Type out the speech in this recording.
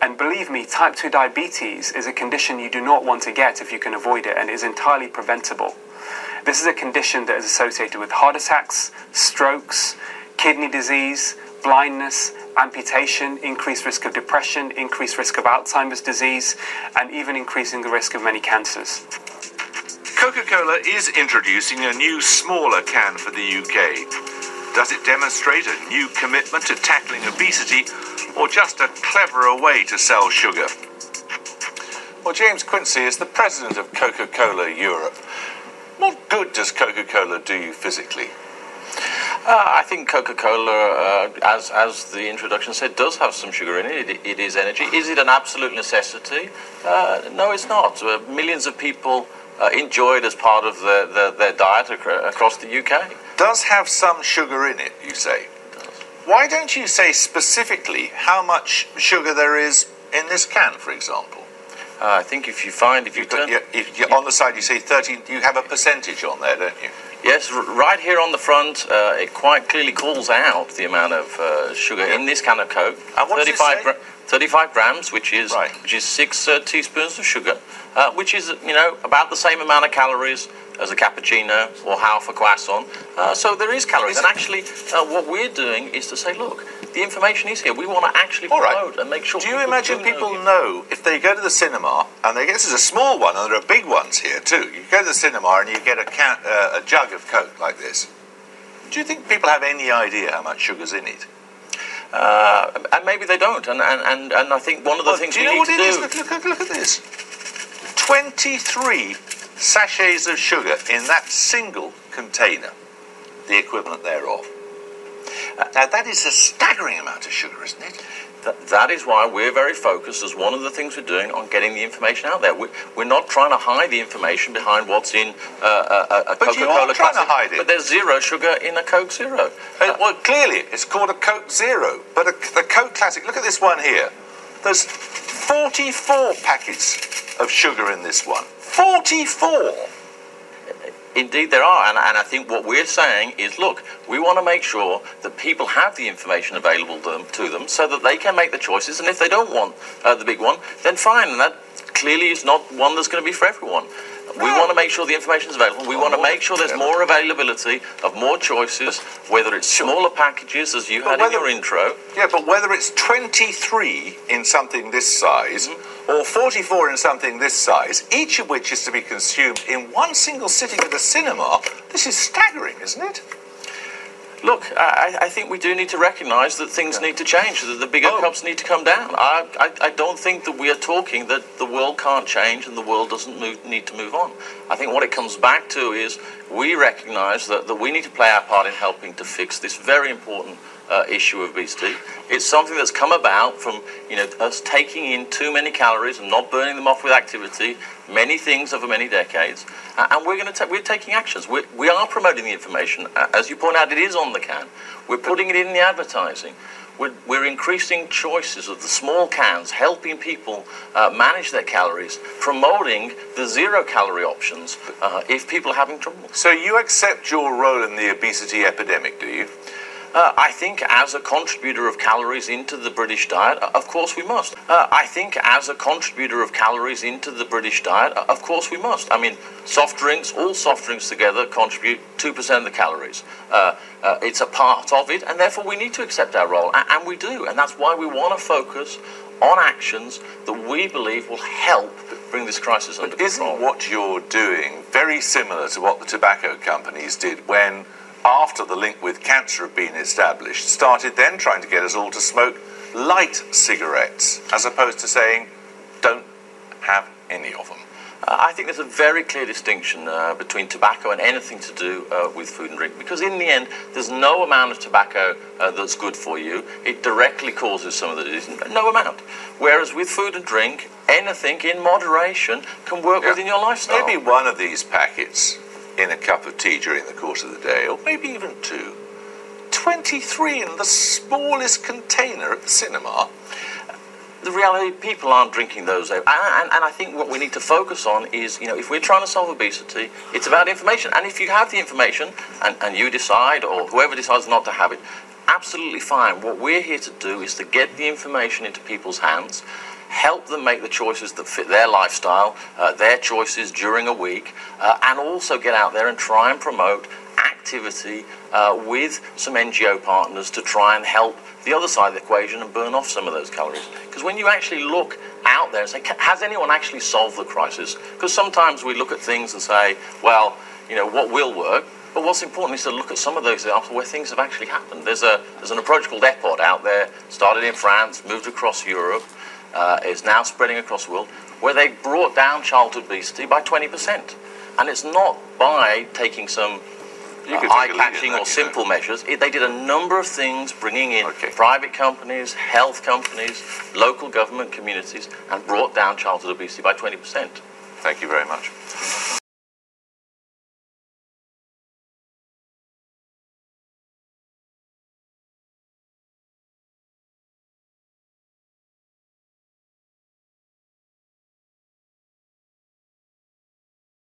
And believe me, type 2 diabetes is a condition you do not want to get if you can avoid it, and is entirely preventable. This is a condition that is associated with heart attacks, strokes, kidney disease, blindness, amputation, increased risk of depression, increased risk of Alzheimer's disease, and even increasing the risk of many cancers. Coca-Cola is introducing a new, smaller can for the UK. Does it demonstrate a new commitment to tackling obesity, or just a cleverer way to sell sugar? Well, James Quincy is the president of Coca-Cola Europe. What good does Coca-Cola do you physically? I think Coca-Cola, as the introduction said, does have some sugar in it. It is energy. Is it an absolute necessity? No, it's not. Millions of people enjoy it as part of their diet across the UK. Does have some sugar in it, you say? It does. Why don't you say specifically how much sugar there is in this can, for example? I think if you on the side you say 13, you have a percentage on there, don't you? Yes, right here on the front, it quite clearly calls out the amount of sugar in this can of Coke. And what's 35 grams, which is 6 teaspoons of sugar, which is about the same amount of calories as a cappuccino or half a croissant. So there is calories. And actually, what we're doing is to say, look, the information is here. We want to actually promote and make sure. Do you imagine people know if they go to the cinema, and they guess there's a small one, and there are big ones here too. You go to the cinema and you get a jug of Coke like this. Do you think people have any idea how much sugar's in it? And maybe they don't. And I think one of the things we need to do. Look at this. 23 sachets of sugar in that single container, the equivalent thereof. Now, that is a staggering amount of sugar, isn't it? That is why we're very focused, as one of the things we're doing, on getting the information out there. We're not trying to hide the information behind what's in a Coca-Cola But you are trying to hide it. But there's zero sugar in a Coke Zero. Well, clearly, it's called a Coke Zero. But the Coke Classic, look at this one here. There's 44 packets of sugar in this one. 44! Indeed there are, and I think what we're saying is, look, we want to make sure that people have the information available to them so that they can make the choices, and if they don't want the big one, then fine, and that clearly is not one that's going to be for everyone. We want to make sure the information is available. We want to make sure there's more availability of more choices, whether it's smaller packages, as you had in your intro. Yeah, but whether it's 23 in something this size, or 44 in something this size, each of which is to be consumed in one single sitting at a cinema, this is staggering, isn't it? Look, I think we do need to recognise that things need to change, that the bigger cups need to come down. I don't think that we are talking that the world can't change and the world doesn't need to move on. I think what it comes back to is we recognise that we need to play our part in helping to fix this very important issue of obesity. It's something that's come about from us taking in too many calories and not burning them off with activity, many things over many decades, and we're taking actions. We are promoting the information, as you point out. It is on the can. We're putting it in the advertising. We're increasing choices of the small cans, helping people manage their calories, promoting the zero-calorie options if people are having trouble. So you accept your role in the obesity epidemic, do you? I think as a contributor of calories into the British diet, of course we must. I think as a contributor of calories into the British diet, of course we must. I mean, soft drinks, all soft drinks together contribute 2% of the calories. It's a part of it, and therefore we need to accept our role, and we do. And that's why we want to focus on actions that we believe will help bring this crisis under control. Isn't what you're doing very similar to what the tobacco companies did when, after the link with cancer had been established, started then trying to get us all to smoke light cigarettes, as opposed to saying, don't have any of them? I think there's a very clear distinction between tobacco and anything to do with food and drink, because in the end, there's no amount of tobacco that's good for you. It directly causes some of the disease, no amount. Whereas with food and drink, anything in moderation can work within your lifestyle. Maybe one of these packets in a cup of tea during the course of the day, or maybe even two. 23 in the smallest container at the cinema. The reality, people aren't drinking those. And I think what we need to focus on is, if we're trying to solve obesity, it's about information. And if you have the information, and you decide, or whoever decides not to have it, absolutely fine. What we're here to do is to get the information into people's hands, help them make the choices that fit their lifestyle, their choices during a week, and also get out there and try and promote activity with some NGO partners to try and help the other side of the equation and burn off some of those calories. Because when you actually look out there and say, has anyone actually solved the crisis? Because sometimes we look at things and say, well, you know, what will work? But what's important is to look at some of those examples where things have actually happened. There's an approach called EPOD out there, started in France, moved across Europe, is now spreading across the world, where they brought down childhood obesity by 20%. And it's not by taking some eye-catching or simple measures. They did a number of things, bringing in private companies, health companies, local government communities, and brought down childhood obesity by 20%. Thank you very much.